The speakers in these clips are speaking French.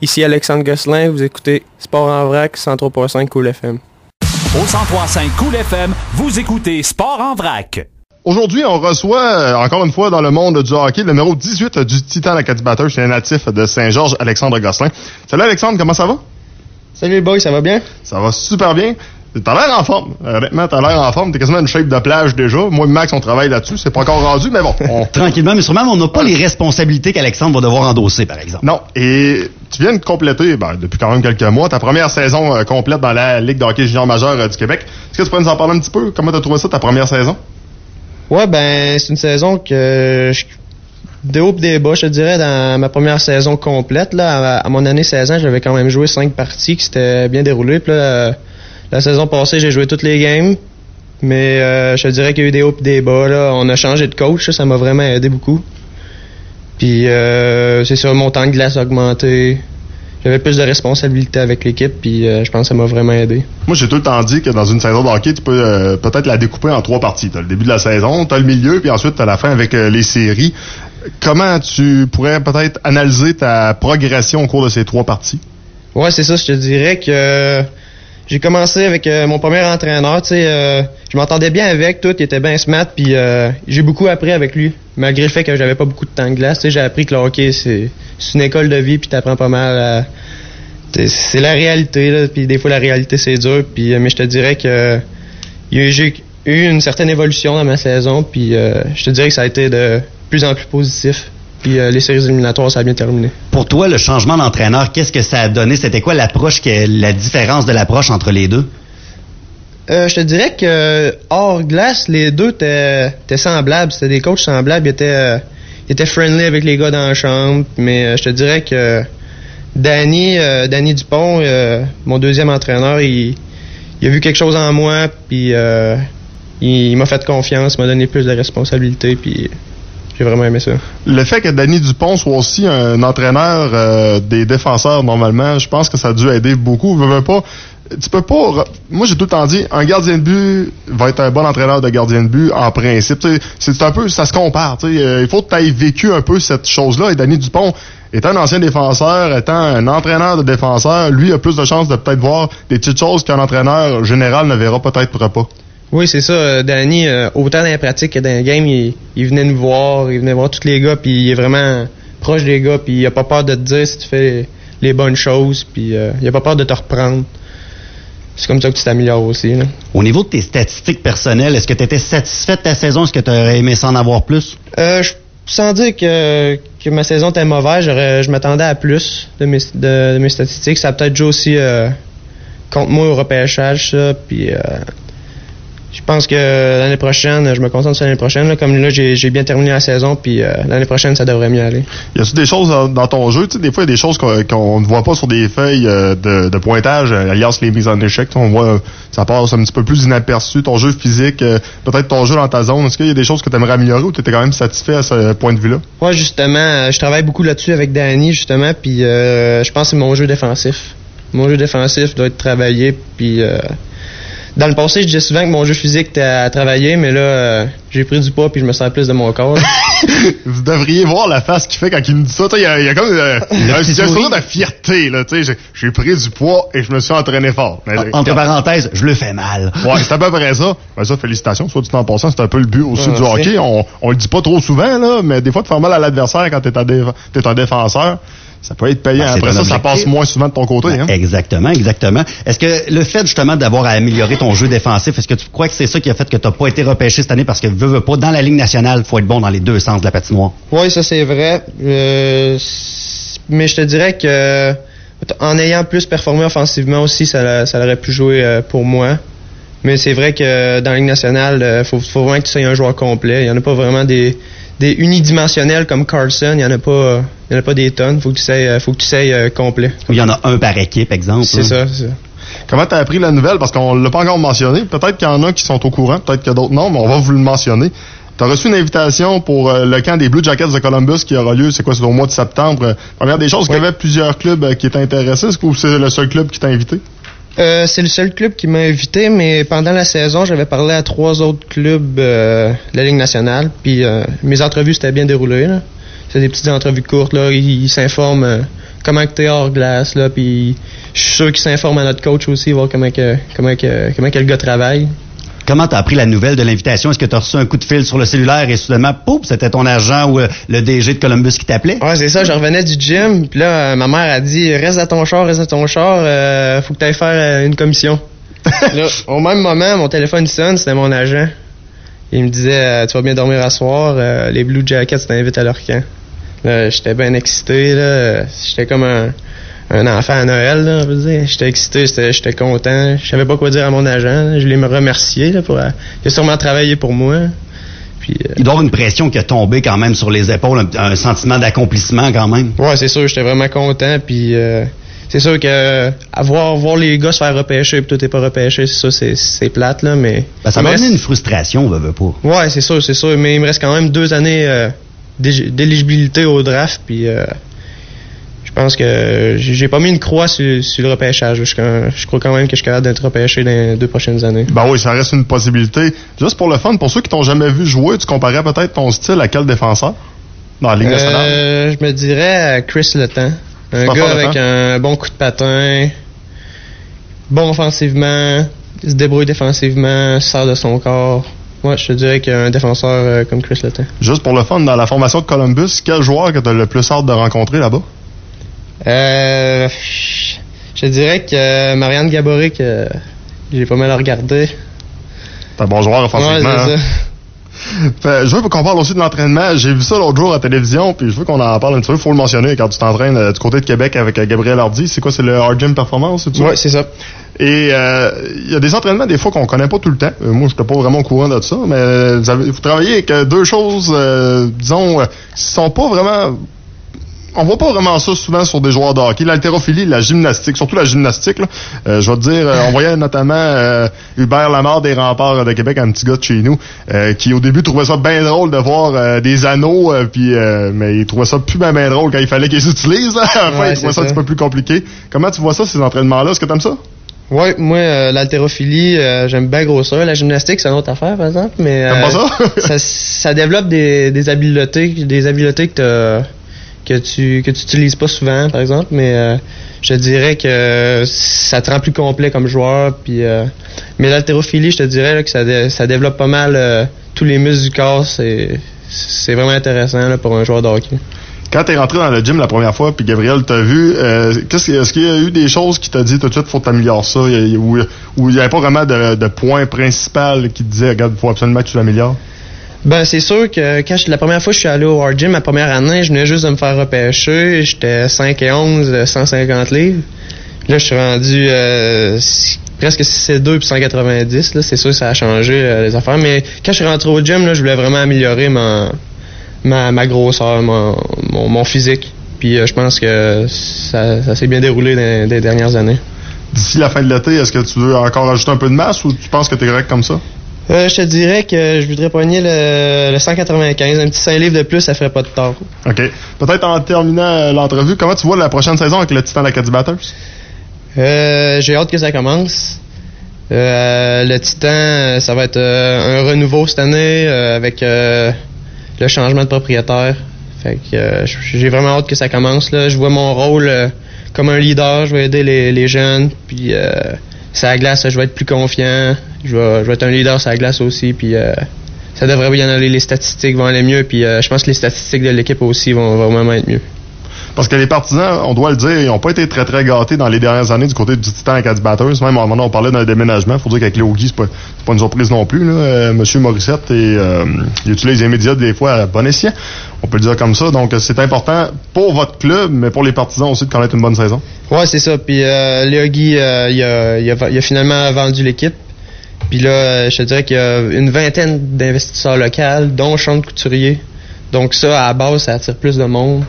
Ici Alexandre Gosselin, vous écoutez Sport en vrac, 103.5 Cool FM. Au 103.5 Cool FM, vous écoutez Sport en vrac. Aujourd'hui, on reçoit, encore une fois, dans le monde du hockey, le numéro 18 du Titan l'Acadie Batters, c'est un natif de Saint-Georges, Alexandre Gosselin. Salut Alexandre, comment ça va? Salut les boys, ça va bien? Ça va super bien. T'as l'air en forme. Honnêtement, t'as l'air en forme. T'es quasiment une shape de plage déjà. Moi et Max, on travaille là-dessus. C'est pas encore rendu, mais bon. Tranquillement, mais sûrement, on n'a pas les responsabilités qu'Alexandre va devoir endosser, par exemple. Non. Et tu viens de compléter, depuis quand même quelques mois, ta première saison complète dans la Ligue de hockey junior majeur du Québec. Est-ce que tu pourrais nous en parler un petit peu? Comment t'as trouvé ça, ta première saison? Ouais, c'est une saison que des hauts et des bas, je te dirais, dans ma première saison complète. Là, à mon année 16 ans, j'avais quand même joué 5 parties qui s'étaient bien déroulées. Puis là, la saison passée, j'ai joué toutes les games, mais je te dirais qu'il y a eu des hauts et des bas. Là. On a changé de coach, ça m'a vraiment aidé beaucoup. Puis c'est sûr, mon temps de glace a augmenté. J'avais plus de responsabilités avec l'équipe, puis je pense que ça m'a vraiment aidé. Moi, j'ai tout le temps dit que dans une saison de hockey, tu peux peut-être la découper en 3 parties. T'as le début de la saison, t'as le milieu, puis ensuite t'as la fin avec les séries. Comment tu pourrais peut-être analyser ta progression au cours de ces 3 parties? Ouais, c'est ça, je te dirais que... J'ai commencé avec mon premier entraîneur, je m'entendais bien avec, il était bien smart, puis j'ai beaucoup appris avec lui, malgré le fait que j'avais pas beaucoup de temps de glace. J'ai appris que le hockey, c'est une école de vie, puis t'apprends pas mal. C'est la réalité, là, puis des fois la réalité c'est dur, puis mais je te dirais que j'ai eu une certaine évolution dans ma saison, puis je te dirais que ça a été de plus en plus positif. Puis les séries éliminatoires, ça a bien terminé. Pour toi, le changement d'entraîneur, qu'est-ce que ça a donné? C'était quoi la différence de l'approche entre les deux? Je te dirais que hors glace, les deux étaient semblables. C'était des coachs semblables. Ils étaient friendly avec les gars dans la chambre. Mais je te dirais que Danny Dupont, mon deuxième entraîneur, il a vu quelque chose en moi. Puis il m'a fait confiance, m'a donné plus de responsabilités. Puis j'ai vraiment aimé ça. Le fait que Danny Dupont soit aussi un entraîneur des défenseurs, normalement, je pense que ça a dû aider beaucoup. Tu peux pas... Moi, j'ai tout le temps dit, un gardien de but va être un bon entraîneur de gardien de but, en principe. C'est un peu... Ça se compare. Il faut que tu aies vécu un peu cette chose-là. Et Danny Dupont, étant un ancien défenseur, étant un entraîneur de défenseur, lui a plus de chances de peut-être voir des petites choses qu'un entraîneur général ne verra peut-être pas. Oui, c'est ça. Danny, autant dans les pratiques que dans les games, il venait nous voir, il venait voir tous les gars, puis il est vraiment proche des gars, puis il a pas peur de te dire si tu fais les bonnes choses, puis il a pas peur de te reprendre. C'est comme ça que tu t'améliores aussi. Là. Au niveau de tes statistiques personnelles, est-ce que tu étais satisfait de ta saison? Est-ce que tu aurais aimé ça en avoir plus? Sans dire que ma saison était mauvaise, je m'attendais à plus de mes statistiques. Ça a peut-être joué aussi contre moi au repêchage, ça, puis... Je pense que l'année prochaine, je me concentre sur l'année prochaine. Là, comme là, j'ai bien terminé la saison, puis l'année prochaine, ça devrait mieux aller. Y a-t-il des choses dans ton jeu? Des fois, il y a des choses qu'on ne voit pas sur des feuilles de pointage, alias les mises en échec. On voit, ça passe un petit peu plus inaperçu. Ton jeu physique, peut-être ton jeu dans ta zone. Est-ce qu'il y a des choses que tu aimerais améliorer ou tu étais quand même satisfait à ce point de vue-là? Ouais, justement, je travaille beaucoup là-dessus avec Danny, justement, puis je pense que c'est mon jeu défensif. Mon jeu défensif doit être travaillé, puis... Dans le passé, je disais souvent que mon jeu physique était à travailler, mais là, j'ai pris du poids puis je me sens plus de mon corps. Vous devriez voir la face qu'il fait quand il me dit ça. Il y a comme un sourire de fierté. Là, j'ai pris du poids et je me suis entraîné fort. Mais, entre parenthèses, je le fais mal. Ouais, c'est à peu près ça. Ben, ça, félicitations. Soit dit en passant, c'est un peu le but aussi du hockey. On le dit pas trop souvent, là, mais des fois, de faire mal à l'adversaire quand t'es un défenseur, ça peut être payant. Après ça passe moins souvent de ton côté. Hein? Exactement. Est-ce que le fait justement d'avoir à améliorer ton jeu défensif, est-ce que tu crois que c'est ça qui a fait que tu n'as pas été repêché cette année parce que veux pas, dans la Ligue nationale, il faut être bon dans les deux sens de la patinoire? Oui, ça c'est vrai. Mais je te dirais que en ayant plus performé offensivement aussi, ça aurait pu jouer pour moi. Mais c'est vrai que dans la Ligue nationale, faut vraiment que tu sois un joueur complet. Il n'y en a pas vraiment des unidimensionnels comme Carlson, il y en a pas des tonnes, faut que tu sois complet. Il y en a un par équipe, exemple. C'est ça. Comment t'as appris la nouvelle? Parce qu'on l'a pas encore mentionné. Peut-être qu'il y en a qui sont au courant, peut-être qu'il y a d'autres non, mais on va vous le mentionner. T'as reçu une invitation pour le camp des Blue Jackets de Columbus qui aura lieu, c'est au mois de septembre. Première des choses, qu'il y avait plusieurs clubs qui étaient intéressés. Est-ce que c'est le seul club qui t'a invité? C'est le seul club qui m'a invité, mais pendant la saison, j'avais parlé à 3 autres clubs de la Ligue nationale, puis mes entrevues s'étaient bien déroulées. Là. C'est des petites entrevues courtes, là. Ils s'informent comment que t'es hors glace, là, puis je suis sûr qu'il s'informe à notre coach aussi, voir comment que le gars travaille. Comment t'as appris la nouvelle de l'invitation? Est-ce que t'as reçu un coup de fil sur le cellulaire et soudainement, pouf, c'était ton agent ou le DG de Columbus qui t'appelait? Ouais, c'est ça, je revenais du gym, puis là, ma mère a dit, reste à ton char, faut que t'ailles faire une commission. Là, au même moment, mon téléphone sonne, c'était mon agent. Il me disait, tu vas bien dormir à soir, les Blue Jackets t'invitent à leur camp. Là, j'étais bien excité, là. J'étais comme un enfant à Noël, là, on peut dire. J'étais excité, j'étais content. Je savais pas quoi dire à mon agent, là. Je voulais me remercier, là, il a sûrement travaillé pour moi. Puis, il doit y avoir une pression qui a tombé quand même sur les épaules, un sentiment d'accomplissement quand même. Ouais, c'est sûr, j'étais vraiment content, puis c'est sûr que voir les gars se faire repêcher puis toi t'es pas repêché, c'est plate, là, mais... Ben, ça m'a donné une frustration, on veut pas. Ouais, c'est sûr, mais il me reste quand même 2 années d'éligibilité au draft, puis je pense que j'ai pas mis une croix sur le repêchage. Je crois quand même que je suis capable d'être repêché dans les 2 prochaines années. Ben oui, ça reste une possibilité. Juste pour le fun, pour ceux qui t'ont jamais vu jouer, tu comparais peut-être ton style à quel défenseur dans la Ligue nationale? Je me dirais à Chris Letang. Un gars avec un bon coup de patin, bon offensivement, il se débrouille défensivement, sort de son corps. Moi, je te dirais qu'il y a un défenseur comme Chris Letang. Juste pour le fun, dans la formation de Columbus, quel joueur que tu as le plus hâte de rencontrer là-bas? Je dirais que Marianne Gaborik, j'ai pas mal à regarder. C'est un bon joueur offensivement. Ouais, c'est ça. Je veux qu'on parle aussi de l'entraînement. J'ai vu ça l'autre jour à la télévision, puis je veux qu'on en parle un petit peu. Il faut le mentionner quand tu t'entraînes du côté de Québec avec Gabriel Hardy. C'est quoi, c'est le Hard Gym Performance? Oui, c'est ça. Et il y a des entraînements des fois qu'on connaît pas tout le temps. Moi, je n'étais pas vraiment au courant de ça, mais vous travaillez avec 2 choses, disons, qui sont pas vraiment... On voit pas vraiment ça souvent sur des joueurs de hockey. L'haltérophilie, la gymnastique, surtout la gymnastique, là. Je vais te dire, on voyait notamment Hubert Lamarre des Remparts de Québec, un petit gars de chez nous, qui au début trouvait ça bien drôle de voir des anneaux, mais il trouvait ça plus bien drôle quand il fallait qu'ils s'utilisent. Enfin, il trouvait ça un petit peu plus compliqué. Comment tu vois ça, ces entraînements-là? Est-ce que t'aimes ça? Oui, moi, l'haltérophilie, j'aime bien grosseur. La gymnastique, c'est une autre affaire, par exemple. Mais t'aimes pas ça? ça développe des habiletés que tu utilises pas souvent, par exemple, mais je te dirais que ça te rend plus complet comme joueur. Puis, mais l'haltérophilie, je te dirais là, que ça développe pas mal tous les muscles du corps. C'est vraiment intéressant là, pour un joueur de hockey. Quand t'es rentré dans le gym la première fois, puis Gabriel t'a vu, est-ce qu'il y a eu des choses qui t'a dit tout de suite, faut t'améliorer ça, ou il n'y avait pas vraiment de point principal qui te disait, regarde, il faut absolument que tu l'améliores? Ben, c'est sûr que la première fois que je suis allé au Hard Gym, ma première année, je venais juste de me faire repêcher. J'étais 5'11", 150 livres. Là, je suis rendu presque 6'2" puis 190. Là, c'est sûr que ça a changé les affaires. Mais quand je suis rentré au gym, là, je voulais vraiment améliorer ma grosseur, mon physique. Puis je pense que ça s'est bien déroulé dans les dernières années. D'ici la fin de l'été, est-ce que tu veux encore ajouter un peu de masse ou tu penses que t'es correct comme ça? Je te dirais que je voudrais pogner le 195. Un petit 5 livres de plus, ça ferait pas de tort. OK. Peut-être en terminant l'entrevue, comment tu vois la prochaine saison avec le Titan d'Acadie Batters? J'ai hâte que ça commence. Le Titan, ça va être un renouveau cette année avec le changement de propriétaire. Fait que j'ai vraiment hâte que ça commence. Là. Je vois mon rôle comme un leader. Je vais aider les jeunes. Puis sur la glace, je vais être plus confiant. Je vais être un leader sur la glace aussi. Puis ça devrait bien aller. Les statistiques vont aller mieux. Puis je pense que les statistiques de l'équipe aussi vont vraiment être mieux. Parce que les partisans, on doit le dire, ils n'ont pas été très très gâtés dans les dernières années du côté du Titan Acadie Batters. Même à un moment, on parlait d'un déménagement. Il faut dire qu'avec les Hokies, c'est pas une surprise non plus. Là. Monsieur Morissette, il utilise les médias des fois à bon escient. On peut le dire comme ça. Donc, c'est important pour votre club, mais pour les partisans aussi de connaître une bonne saison. Ouais, c'est ça. Puis les Hokies, il a finalement vendu l'équipe. Puis là, je te dirais qu'il y a une vingtaine d'investisseurs locaux, dont Sean Couturier. Donc ça, à la base, ça attire plus de monde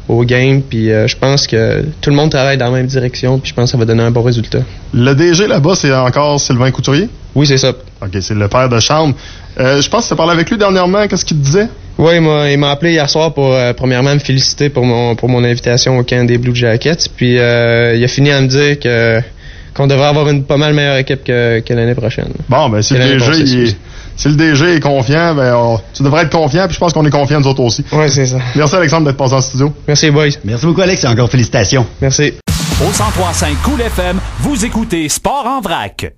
au game, puis je pense que tout le monde travaille dans la même direction, puis je pense que ça va donner un bon résultat. Le DG là-bas, c'est encore Sylvain Couturier? Oui, c'est ça. OK, c'est le père de chambre. Je pense que tu as parlé avec lui dernièrement, qu'est-ce qu'il te disait? Oui, il m'a appelé hier soir pour premièrement me féliciter pour mon invitation au camp des Blue Jackets, puis il a fini à me dire qu'on devrait avoir une pas mal meilleure équipe que l'année prochaine. Bon, ben si le si le DG est confiant, tu devrais être confiant, puis je pense qu'on est confiant nous autres aussi. Ouais, c'est ça. Merci Alexandre d'être passé en studio. Merci, boys. Merci beaucoup, Alex, et encore félicitations. Merci. Au 103.5 Cool FM, vous écoutez Sport en vrac.